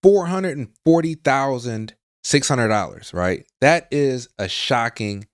$440,600, right? That is a shocking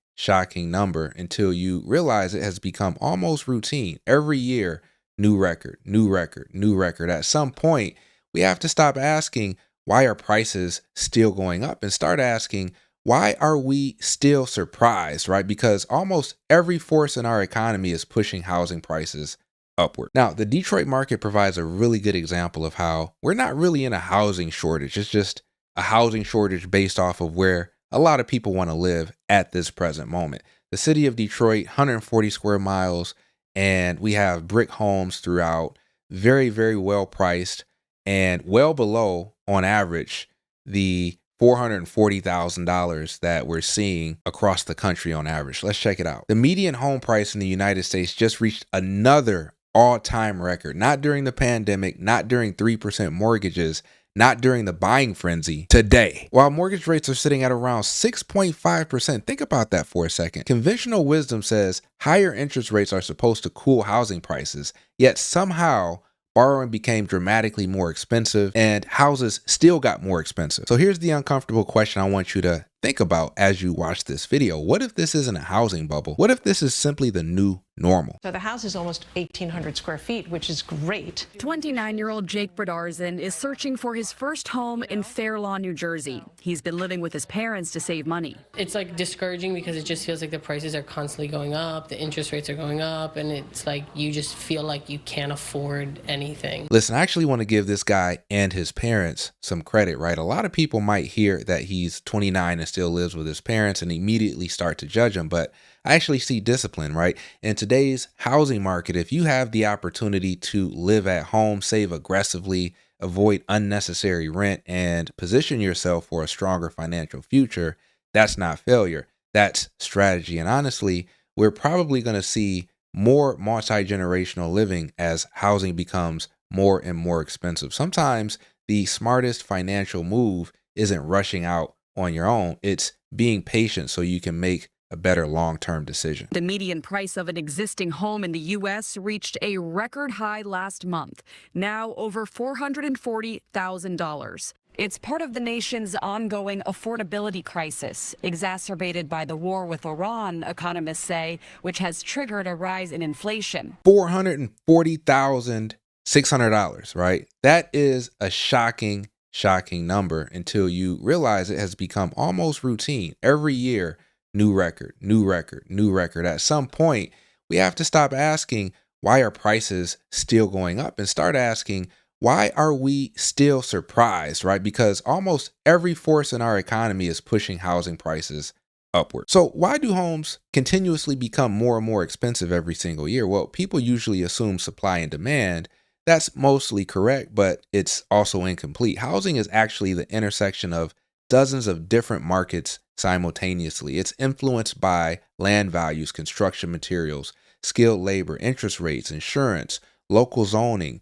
number until you realize it has become almost routine. Every year, new record, new record, new record. At some point, we have to stop asking, why are prices still going up, and start asking, why are we still surprised, right? Because almost every force in our economy is pushing housing prices upward. Now, the Detroit market provides a really good example of how we're not really in a housing shortage. It's just a housing shortage based off of where a lot of people want to live at this present moment. The city of Detroit, 140 square miles, and we have brick homes throughout, very, very well priced, and well below, on average, the $440,000 that we're seeing across the country on average. Let's check it out. The median home price in the United States just reached another all-time record, not during the pandemic, not during 3% mortgages, not during the buying frenzy, today. While mortgage rates are sitting at around 6.5%, think about that for a second. Conventional wisdom says higher interest rates are supposed to cool housing prices, yet somehow borrowing became dramatically more expensive and houses still got more expensive. So here's the uncomfortable question I want you to think about as you watch this video. What if this isn't a housing bubble? What if this is simply the new normal? So the house is almost 1,800 square feet, which is great. 29-year-old Jake Bradarzen is searching for his first home in Fair Lawn, New Jersey. He's been living with his parents to save money. It's like discouraging because it just feels like the prices are constantly going up, the interest rates are going up, and it's like you just feel like you can't afford anything. Listen, I actually want to give this guy and his parents some credit, right? A lot of people might hear that he's 29 and still lives with his parents and immediately start to judge him, but I actually see discipline, right? In today's housing market, if you have the opportunity to live at home, save aggressively, avoid unnecessary rent, and position yourself for a stronger financial future, that's not failure. That's strategy. And honestly, we're probably going to see more multi-generational living as housing becomes more and more expensive. Sometimes the smartest financial move isn't rushing out on your own. It's being patient so you can make a better long-term decision. The median price of an existing home in the U.S. reached a record high last month, now over $440,000. It's part of the nation's ongoing affordability crisis, exacerbated by the war with Iran, economists say, which has triggered a rise in inflation. $440,600, right? That is a shocking number until you realize it has become almost routine. Every year, new record, new record, new record. At some point, we have to stop asking, why are prices still going up, and start asking, why are we still surprised, right? Because almost every force in our economy is pushing housing prices upward. So why do homes continuously become more and more expensive every single year? Well, people usually assume supply and demand. That's mostly correct, but it's also incomplete. Housing is actually the intersection of dozens of different markets simultaneously. It's influenced by land values, construction materials, skilled labor, interest rates, insurance, local zoning,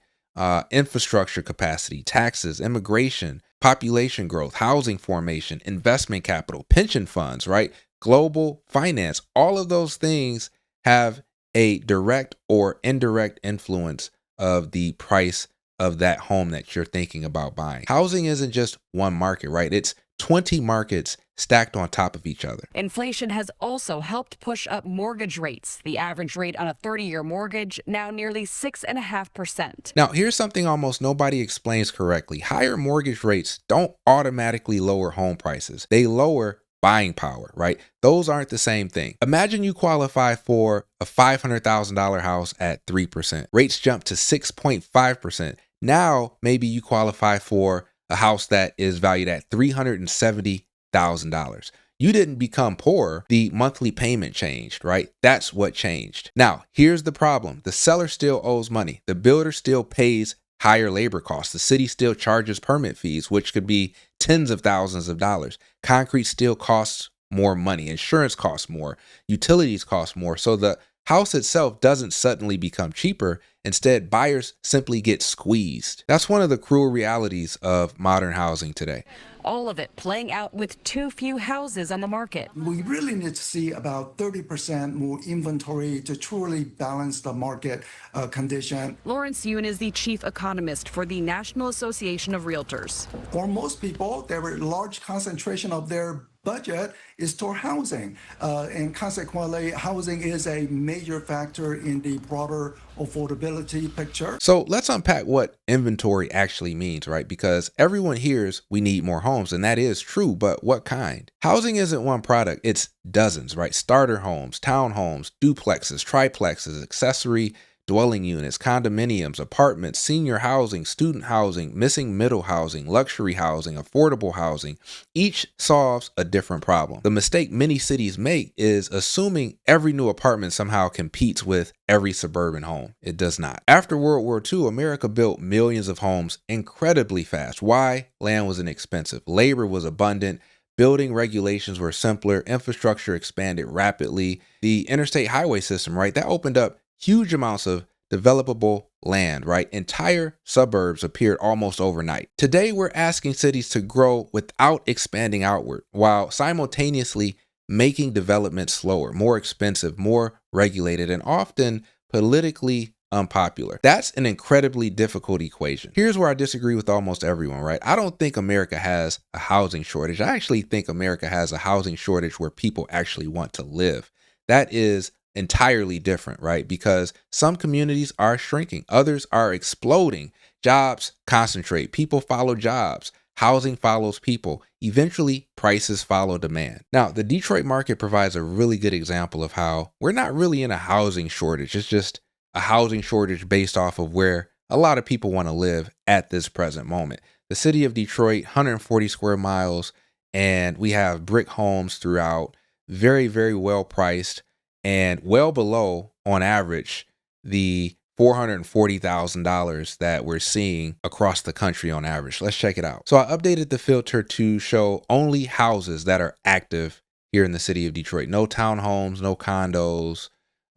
infrastructure capacity, taxes, immigration, population growth, housing formation, investment capital, pension funds, right? Global finance. All of those things have a direct or indirect influence of the price of that home that you're thinking about buying. Housing isn't just one market, right? It's 20 markets stacked on top of each other. Inflation has also helped push up mortgage rates. The average rate on a 30-year mortgage now nearly 6.5%. Now, here's something almost nobody explains correctly. Higher mortgage rates don't automatically lower home prices. They lower buying power, right? Those aren't the same thing. Imagine you qualify for a $500,000 house at 3%. Rates jump to 6.5%. Now, maybe you qualify for a house that is valued at $370,000. You didn't become poor. The monthly payment changed, right? That's what changed. Now, here's the problem. The seller still owes money. The builder still pays higher labor costs. The city still charges permit fees, which could be tens of thousands of dollars. Concrete still costs more money. Insurance costs more. Utilities cost more. So the house itself doesn't suddenly become cheaper. Instead, buyers simply get squeezed. That's one of the cruel realities of modern housing today. All of it playing out with too few houses on the market. We really need to see about 30% more inventory to truly balance the market condition. Lawrence Yoon is the chief economist for the National Association of Realtors. For most people, there were large concentration of their budget is toward housing. And consequently, housing is a major factor in the broader affordability picture. So let's unpack what inventory actually means, right? Because everyone hears we need more homes, and that is true, but what kind? Housing isn't one product, it's dozens, right? Starter homes, townhomes, duplexes, triplexes, accessory dwelling units, condominiums, apartments, senior housing, student housing, missing middle housing, luxury housing, affordable housing. Each solves a different problem. The mistake many cities make is assuming every new apartment somehow competes with every suburban home. It does not. After World War II, America built millions of homes incredibly fast. Why? Land was inexpensive. Labor was abundant. Building regulations were simpler. Infrastructure expanded rapidly. The interstate highway system, right? That opened up huge amounts of developable land, right? Entire suburbs appeared almost overnight. Today, we're asking cities to grow without expanding outward, while simultaneously making development slower, more expensive, more regulated, and often politically unpopular. That's an incredibly difficult equation. Here's where I disagree with almost everyone, right? I don't think America has a housing shortage. I actually think America has a housing shortage where people actually want to live. That is entirely different, right? Because some communities are shrinking, others are exploding. Jobs concentrate, people follow jobs, housing follows people. Eventually, prices follow demand. Now, the Detroit market provides a really good example of how we're not really in a housing shortage. It's just a housing shortage based off of where a lot of people want to live at this present moment. The city of Detroit, 140 square miles, and we have brick homes throughout, very, very well priced, and well below, on average, the $440,000 that we're seeing across the country on average. Let's check it out. So I updated the filter to show only houses that are active here in the city of Detroit. No townhomes, no condos,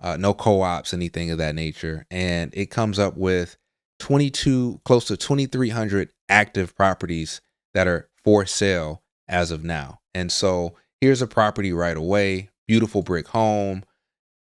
no co-ops, anything of that nature. And it comes up with close to 2,300 active properties that are for sale as of now. And so here's a property right away, beautiful brick home.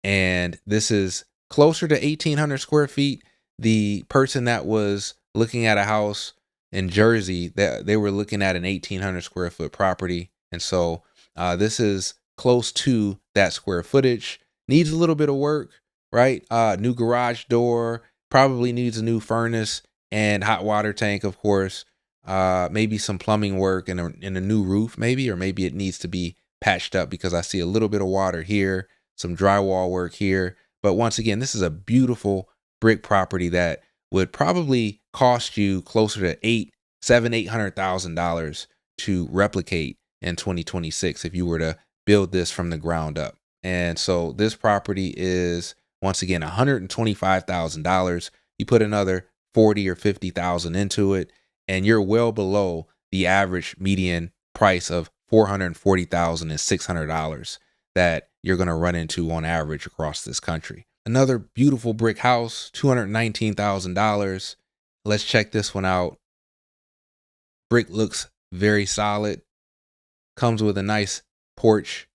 And this is closer to 1,800 square feet. The person that was looking at a house in Jersey, that they were looking at an 1,800 square foot property. And so this is close to that square footage. Needs a little bit of work, right? New garage door, probably needs a new furnace and hot water tank, of course. Maybe some plumbing work and a new roof, maybe, or maybe it needs to be patched up because I see a little bit of water here, some drywall work here. But once again, this is a beautiful brick property that would probably cost you closer to $800,000 to replicate in 2026 if you were to build this from the ground up. And so this property is, once again, $125,000. You put another 40 or 50,000 into it, and you're well below the average median price of $440,600 that you're going to run into on average across this country. Another beautiful brick house, $219,000. Let's check this one out. Brick looks very solid. Comes with a nice porch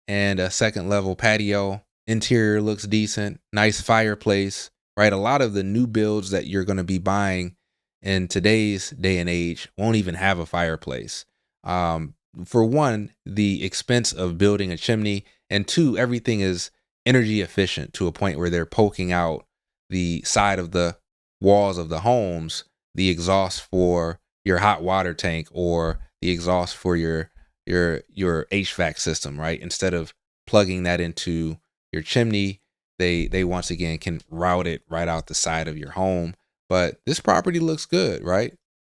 and a second level patio. Interior looks decent. Nice fireplace, right? A lot of the new builds that you're going to be buying in today's day and age won't even have a fireplace. For one, the expense of building a chimney, and two, everything is energy efficient to a point where they're poking out the side of the walls of the homes, the exhaust for your hot water tank or the exhaust for your HVAC system, right? Instead of plugging that into your chimney, they once again can route it right out the side of your home. But this property looks good, right?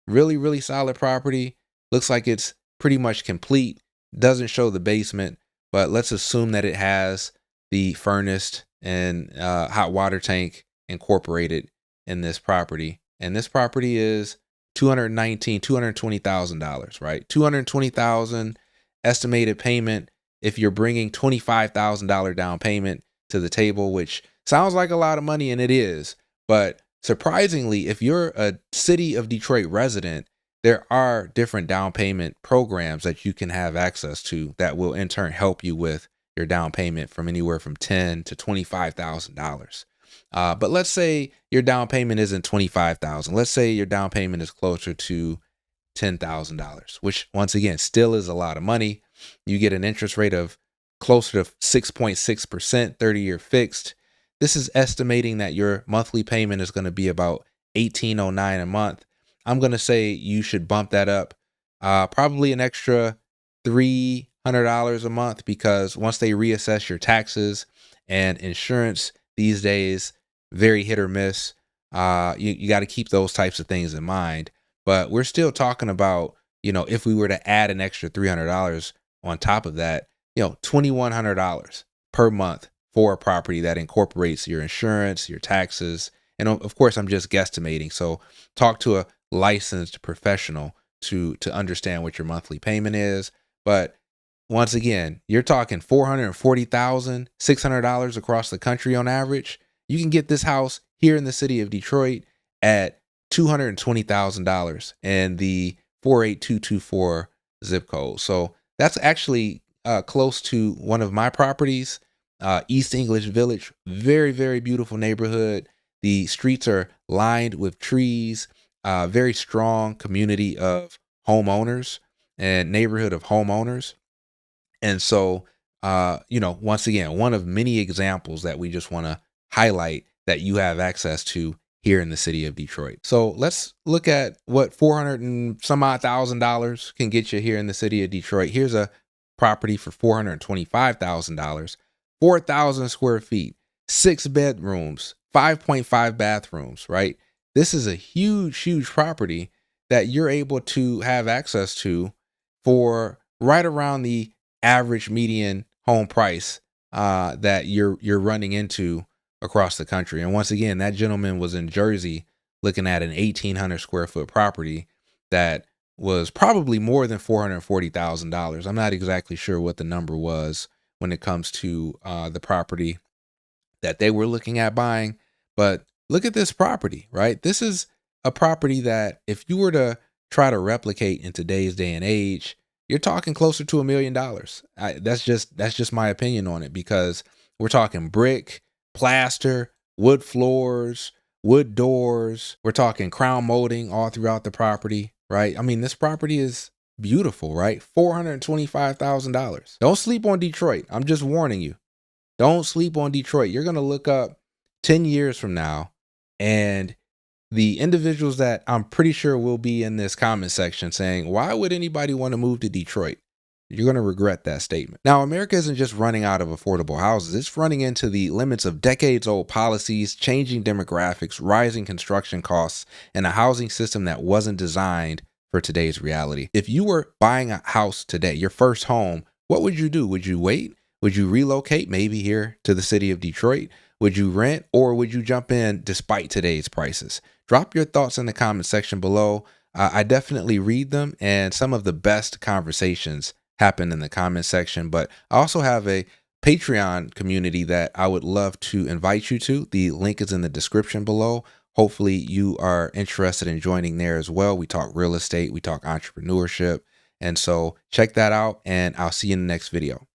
Really, really solid property. Looks like it's pretty much complete. Doesn't show the basement, but let's assume that it has the furnace and hot water tank incorporated in this property. And this property is $220,000, right? $220,000 estimated payment. If you're bringing $25,000 down payment, to the table, which sounds like a lot of money, and it is. But surprisingly, if you're a city of Detroit resident, there are different down payment programs that you can have access to that will in turn help you with your down payment from anywhere from $10,000 to $25,000. But let's say your down payment isn't $25,000. Let's say your down payment is closer to $10,000, which once again still is a lot of money. You get an interest rate of closer to 6.6%, 30-year fixed. This is estimating that your monthly payment is going to be about $1,809 a month. I'm going to say you should bump that up probably an extra $300 a month, because once they reassess your taxes and insurance these days, very hit or miss. You got to keep those types of things in mind. But we're still talking about, if we were to add an extra $300 on top of that, $2,100 per month for a property that incorporates your insurance, your taxes. And of course, I'm just guesstimating. So talk to a licensed professional to understand what your monthly payment is. But once again, you're talking $440,600 across the country on average. You can get this house here in the city of Detroit at $220,000 and the 48224 zip code. So that's actually close to one of my properties, East English Village. Very, very beautiful neighborhood. The streets are lined with trees. Very strong community of homeowners and neighborhood of homeowners. And so, once again, one of many examples that we just want to highlight that you have access to here in the city of Detroit. So let's look at what $400 and some odd $1,000 can get you here in the city of Detroit. Here's a property for $425,000, 4,000 square feet, 6 bedrooms, 5.5 bathrooms, right? This is a huge, huge property that you're able to have access to for right around the average median home price that you're running into across the country. And once again, that gentleman was in Jersey looking at an 1,800 square foot property that was probably more than $440,000. I'm not exactly sure what the number was when it comes to the property that they were looking at buying. But look at this property, right? This is a property that if you were to try to replicate in today's day and age, you're talking closer to $1 million. That's just my opinion on it, because we're talking brick, plaster, wood floors, wood doors. We're talking crown molding all throughout the property, right? I mean, this property is beautiful, right? $425,000. Don't sleep on Detroit. I'm just warning you. Don't sleep on Detroit. You're going to look up 10 years from now, and the individuals that I'm pretty sure will be in this comment section saying, why would anybody want to move to Detroit? You're going to regret that statement. Now, America isn't just running out of affordable houses. It's running into the limits of decades-old policies, changing demographics, rising construction costs, and a housing system that wasn't designed for today's reality. If you were buying a house today, your first home, what would you do? Would you wait? Would you relocate maybe here to the city of Detroit? Would you rent, or would you jump in despite today's prices? Drop your thoughts in the comment section below. I definitely read them, and some of the best conversations happen in the comment section. But I also have a Patreon community that I would love to invite you to. The link is in the description below. Hopefully you are interested in joining there as well. We talk real estate, we talk entrepreneurship. And so check that out, and I'll see you in the next video.